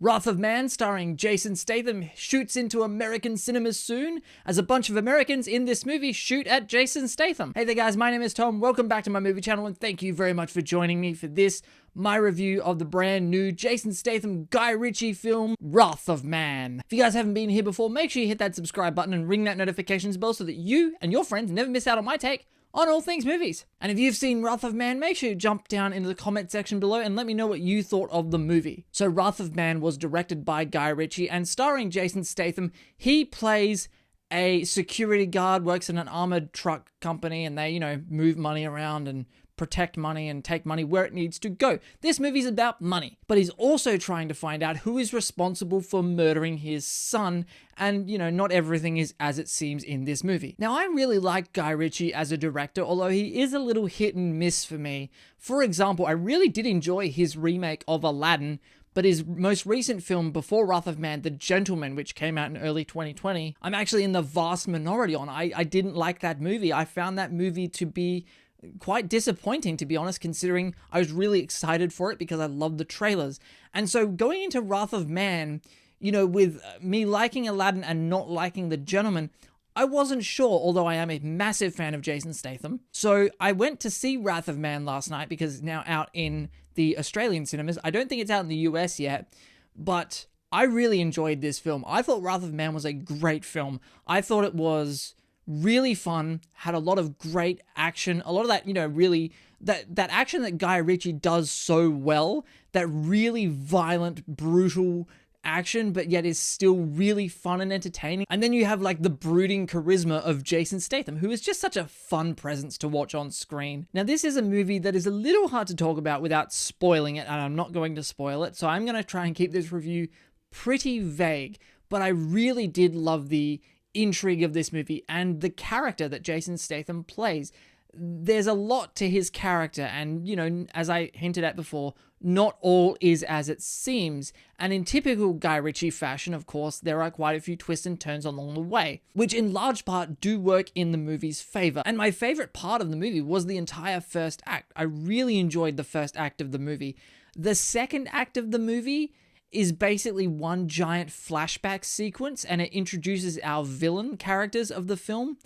Wrath of Man, starring Jason Statham, shoots into American cinemas soon as a bunch of Americans in this movie shoot at Jason Statham. Hey there guys, my name is Tom. Welcome back to my movie channel and thank you very much for joining me for this, my review of the brand new Jason Statham Guy Ritchie film, Wrath of Man. If you guys haven't been here before, make sure you hit that subscribe button and ring that notifications bell so that you and your friends never miss out on my take on all things movies. And if you've seen Wrath of Man, make sure you jump down into the comment section below and let me know what you thought of the movie. So Wrath of Man was directed by Guy Ritchie and starring Jason Statham. He plays a security guard, works in an armored truck company, and they, move money around and protect money and take money where it needs to go. This movie's about money, but he's also trying to find out who is responsible for murdering his son, and, not everything is as it seems in this movie. Now, I really like Guy Ritchie as a director, although he is a little hit and miss for me. For example, I really did enjoy his remake of Aladdin, but his most recent film before Wrath of Man, The Gentleman, which came out in early 2020, I'm actually in the vast minority on. I didn't like that movie. I found that movie to be quite disappointing, to be honest, considering I was really excited for it because I loved the trailers. And so going into Wrath of Man, with me liking Aladdin and not liking The Gentleman, I wasn't sure, although I am a massive fan of Jason Statham. So I went to see Wrath of Man last night because it's now out in the Australian cinemas. I don't think it's out in the US yet, but I really enjoyed this film. I thought Wrath of Man was a great film. I thought it was really fun, had a lot of great action, a lot of that, really, that action that Guy Ritchie does so well, that really violent, brutal action, but yet is still really fun and entertaining. And then you have like the brooding charisma of Jason Statham, who is just such a fun presence to watch on screen. Now, this is a movie that is a little hard to talk about without spoiling it, and I'm not going to spoil it, so I'm going to try and keep this review pretty vague, but I really did love the intrigue of this movie and the character that Jason Statham plays. There's a lot to his character, and as I hinted at before, not all is as it seems, and in typical Guy Ritchie fashion, of course, there are quite a few twists and turns along the way, which in large part do work in the movie's favor. And my favorite part of the movie was the entire first act. I really enjoyed the first act of the movie. The second act of the movie is basically one giant flashback sequence, and it introduces our villain characters of the film.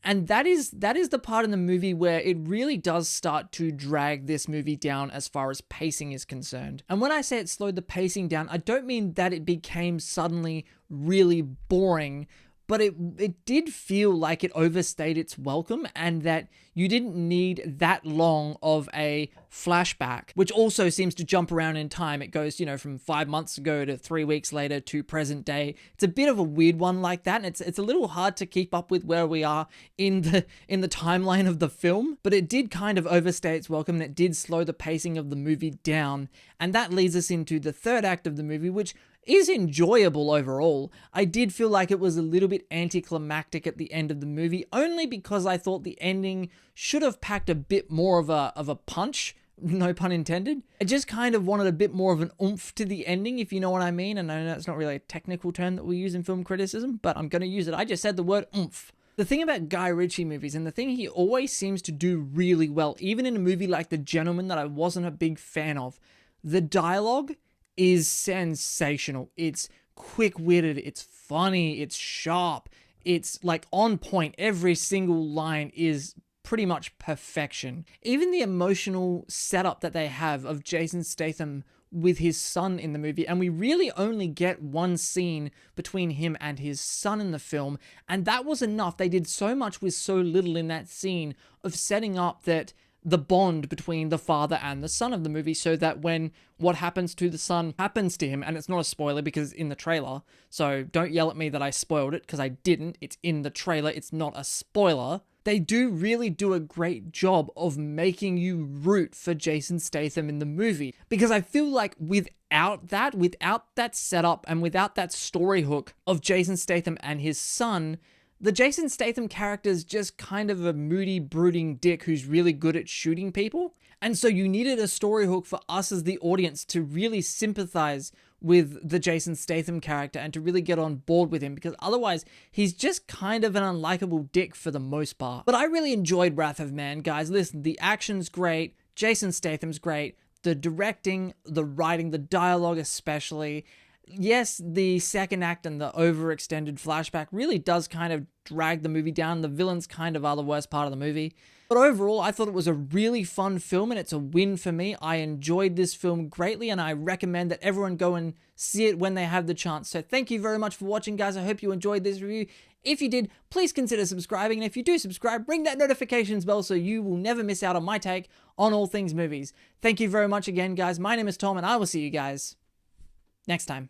And that is the part in the movie where it really does start to drag this movie down as far as pacing is concerned. And when I say it slowed the pacing down, I don't mean that it became suddenly really boring, but it did feel like it overstayed its welcome and that you didn't need that long of a flashback, which also seems to jump around in time. It goes, from 5 months ago to 3 weeks later to present day. It's a bit of a weird one like that, and it's a little hard to keep up with where we are in the timeline of the film, but it did kind of overstay its welcome, and it did slow the pacing of the movie down. And that leads us into the third act of the movie, which is enjoyable overall. I did feel like it was a little bit anticlimactic at the end of the movie, only because I thought the ending should have packed a bit more of a punch, no pun intended. I just kind of wanted a bit more of an oomph to the ending, if you know what I mean. And I know that's not really a technical term that we use in film criticism, but I'm going to use it. I just said the word oomph. The thing about Guy Ritchie movies, and the thing he always seems to do really well, even in a movie like The Gentleman that I wasn't a big fan of, the dialogue is sensational. It's quick-witted, it's funny, it's sharp, it's like on point. Every single line is pretty much perfection. Even the emotional setup that they have of Jason Statham with his son in the movie, and we really only get one scene between him and his son in the film, and that was enough. They did so much with so little in that scene of setting up that the bond between the father and the son of the movie, so that when what happens to the son happens to him, and it's not a spoiler because it's in the trailer, so don't yell at me that I spoiled it, because I didn't. It's in the trailer, it's not a spoiler. They really do a great job of making you root for Jason Statham in the movie, because I feel like without that setup and without that story hook of Jason Statham and his son, the Jason Statham character is just kind of a moody, brooding dick who's really good at shooting people. And so you needed a story hook for us as the audience to really sympathize with the Jason Statham character and to really get on board with him, because otherwise he's just kind of an unlikable dick for the most part. But I really enjoyed Wrath of Man, guys. Listen, the action's great, Jason Statham's great, The directing, the writing, the dialogue especially. Yes, the second act and the overextended flashback really does kind of drag the movie down. The villains kind of are the worst part of the movie. But overall, I thought it was a really fun film and it's a win for me. I enjoyed this film greatly and I recommend that everyone go and see it when they have the chance. So thank you very much for watching, guys. I hope you enjoyed this review. If you did, please consider subscribing. And if you do subscribe, ring that notifications bell so you will never miss out on my take on all things movies. Thank you very much again, guys. My name is Tom and I will see you guys next time.